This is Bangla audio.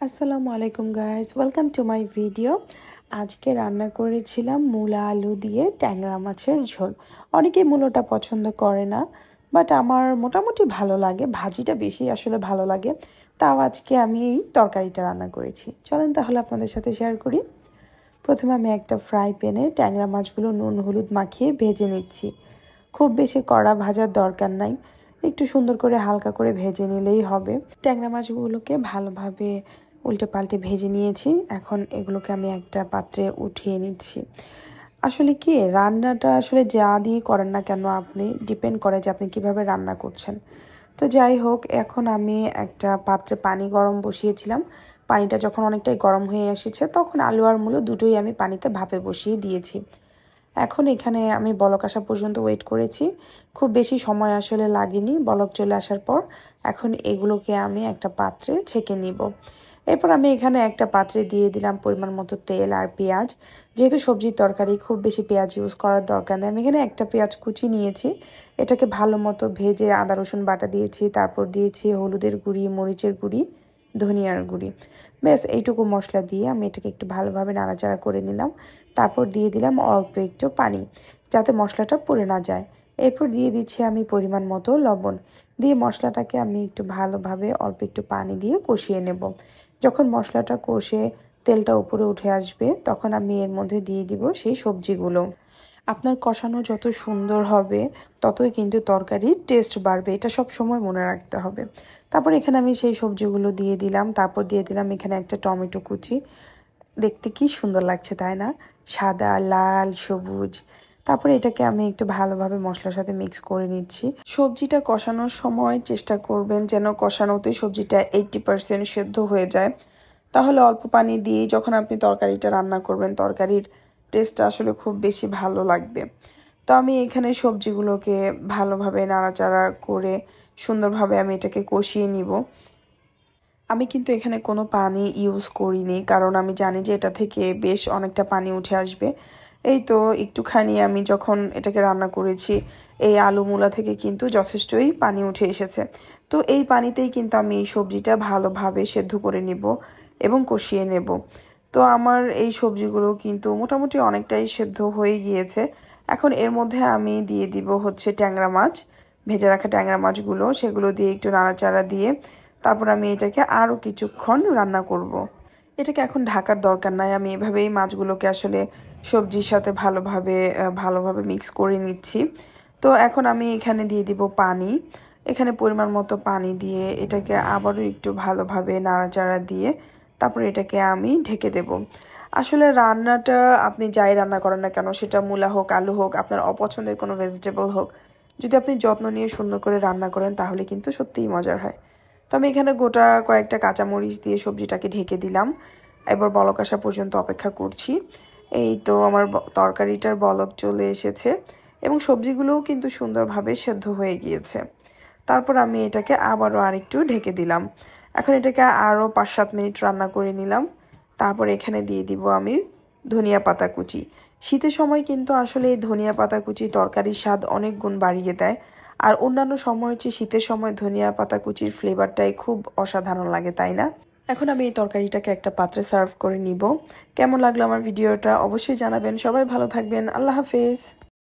আসসালামু আলাইকুম guys, welcome to my video. আজকে রান্না করেছিলাম মূলা আলু দিয়ে ট্যাংরা মাছের ঝোল। অনেকেই মূলোটা পছন্দ করে না, বাট আমার মোটামুটি ভালো লাগে, ভাজিটা বেশি আসলে ভালো লাগে। তাও আজকে আমি এই তরকারিটা রান্না করেছি। চলেন তাহলে আপনাদের সাথে শেয়ার করি। প্রথমে আমি একটা ফ্রাই প্যানে ট্যাংরা মাছগুলো নুন হলুদ মাখিয়ে ভেজে নিচ্ছি। খুব বেশি কড়া ভাজার দরকার নাই, একটু সুন্দর করে হালকা করে ভেজে নিলেই হবে। ট্যাংরা মাছগুলোকে ভালোভাবে উল্টে পাল্টে ভেজে নিয়েছি। এখন এগুলোকে আমি একটা পাত্রে উঠিয়ে নিচ্ছি। আসলে কি রান্নাটা আসলে যা দিয়ে করেন না কেন, আপনি ডিপেন্ড করে যে আপনি কিভাবে রান্না করছেন। তো যাই হোক, এখন আমি একটা পাত্রে পানি গরম বসিয়েছিলাম। পানিটা যখন অনেকটাই গরম হয়ে এসেছে তখন আলু আর মূলো দুটোই আমি পানিতে ভাপে বসিয়ে দিয়েছি। এখন এখানে আমি বলক আসা পর্যন্ত ওয়েট করেছি। খুব বেশি সময় আসলে লাগেনি বলক চলে আসার পর। এখন এগুলোকে আমি একটা পাত্রে ছেঁকে নিব। এরপর আমি এখানে একটা পাত্রে দিয়ে দিলাম পরিমাণ মতো তেল আর পেঁয়াজ। যেহেতু সবজির তরকারি খুব বেশি পেঁয়াজ ইউজ করার দরকার নেই, আমি এখানে একটা পেঁয়াজ কুচি নিয়েছি। এটাকে ভালো মতো ভেজে আদা রসুন বাটা দিয়েছি, তারপর দিয়েছি হলুদের গুঁড়ি, মরিচের গুঁড়ি, ধনিয়ার গুঁড়ি। ব্যাস এইটুকু মশলা দিয়ে আমি এটাকে একটু ভালোভাবে নাড়াচাড়া করে নিলাম। তারপর দিয়ে দিলাম অল্প একটু পানি, যাতে মশলাটা পুড়ে না যায়। এরপর দিয়ে দিচ্ছি আমি পরিমাণ মতো লবণ। দিয়ে মশলাটাকে আমি একটু ভালোভাবে অল্প একটু পানি দিয়ে কষিয়ে নেব। যখন মশলাটা কষে তেলটা উপরে উঠে আসবে তখন আমি এর মধ্যে দিয়ে দিব সেই সবজিগুলো। আপনার কষানো যত সুন্দর হবে ততই কিন্তু তরকারির টেস্ট বাড়বে, এটা সব সময় মনে রাখতে হবে। তারপর এখানে আমি সেই সবজিগুলো দিয়ে দিলাম। তারপর দিয়ে দিলাম এখানে একটা টমেটো কুচি। দেখতে কি সুন্দর লাগছে তাই না, সাদা লাল সবুজ। তারপরে এটাকে আমি একটু ভালোভাবে মশলার সাথে মিক্স করে নিচ্ছি। সবজিটা কষানোর সময় চেষ্টা করবেন যেন কষানোতে সবজিটা 80% সেদ্ধ হয়ে যায়। তাহলে অল্প পানি দিয়ে যখন আপনি তরকারিটা রান্না করবেন তরকারির টেস্টটা আসলে খুব বেশি ভালো লাগবে। তো আমি এখানে সবজিগুলোকে ভালোভাবে নাড়াচাড়া করে সুন্দরভাবে আমি এটাকে কষিয়ে নিব। আমি কিন্তু এখানে কোনো পানি ইউজ করিনি, কারণ আমি জানি যে এটা থেকে বেশ অনেকটা পানি উঠে আসবে। এই তো একটুখানি আমি যখন এটাকে রান্না করেছি, এই আলু মূলা থেকে কিন্তু যথেষ্টই পানি উঠে এসেছে। তো এই পানিতেই কিন্তু আমি এই সবজিটা ভালোভাবে সেদ্ধ করে নিব এবং কষিয়ে নেব। তো আমার এই সবজিগুলো কিন্তু মোটামুটি অনেকটাই সেদ্ধ হয়ে গিয়েছে। এখন এর মধ্যে আমি দিয়ে দিব হচ্ছে ট্যাংরা মাছ, ভেজে রাখা ট্যাংরা মাছগুলো, সেগুলো দিয়ে একটু নাড়াচাড়া দিয়ে তারপর আমি এটাকে আরও কিছুক্ষণ রান্না করব। এটাকে এখন ঢাকার দরকার নাই, আমি এভাবেই মাছগুলোকে আসলে সবজির সাথে ভালোভাবে মিক্স করে নিচ্ছি। তো এখন আমি এখানে দিয়ে দিব পানি। এখানে পরিমাণ মতো পানি দিয়ে এটাকে আবারও একটু ভালোভাবে নাড়াচাড়া দিয়ে তারপর এটাকে আমি ঢেকে দেব। আসলে রান্নাটা আপনি যাই রান্না করেন না কেন, সেটা মূলা হোক আলু হোক আপনার অপছন্দের কোনো ভেজিটেবল হোক, যদি আপনি যত্ন নিয়ে সুন্দর করে রান্না করেন তাহলে কিন্তু সত্যিই মজার হয়। তো আমি এখানে গোটা কয়েকটা কাঁচামরিচ দিয়ে সবজিটাকে ঢেকে দিলাম। এবার বলক আসা পর্যন্ত অপেক্ষা করছি। এই তো আমার তরকারিটার বলক চলে এসেছে এবং সবজিগুলোও কিন্তু সুন্দরভাবে সেদ্ধ হয়ে গিয়েছে। তারপর আমি এটাকে আবারও আরেকটু ঢেকে দিলাম। এখন এটাকে আরও 5-7 মিনিট রান্না করে নিলাম। তারপর এখানে দিয়ে দিব আমি ধনিয়া পাতা কুচি। শীতের সময় কিন্তু আসলে এই ধনিয়া পাতা কুচি তরকারির স্বাদ অনেক গুণ বাড়িয়ে দেয়। আর অন্যান্য সময়ের চেয়ে শীতের সময় ধনিয়া পাতা কুচির ফ্লেভারটাই খুব অসাধারণ লাগে, তাই না? এখন আমি এই তরকারিটাকে একটা পাত্রে সার্ভ করে নিব। কেমন লাগলো আমার ভিডিওটা অবশ্যই জানাবেন। সবাই ভালো থাকবেন। আল্লাহ হাফেজ।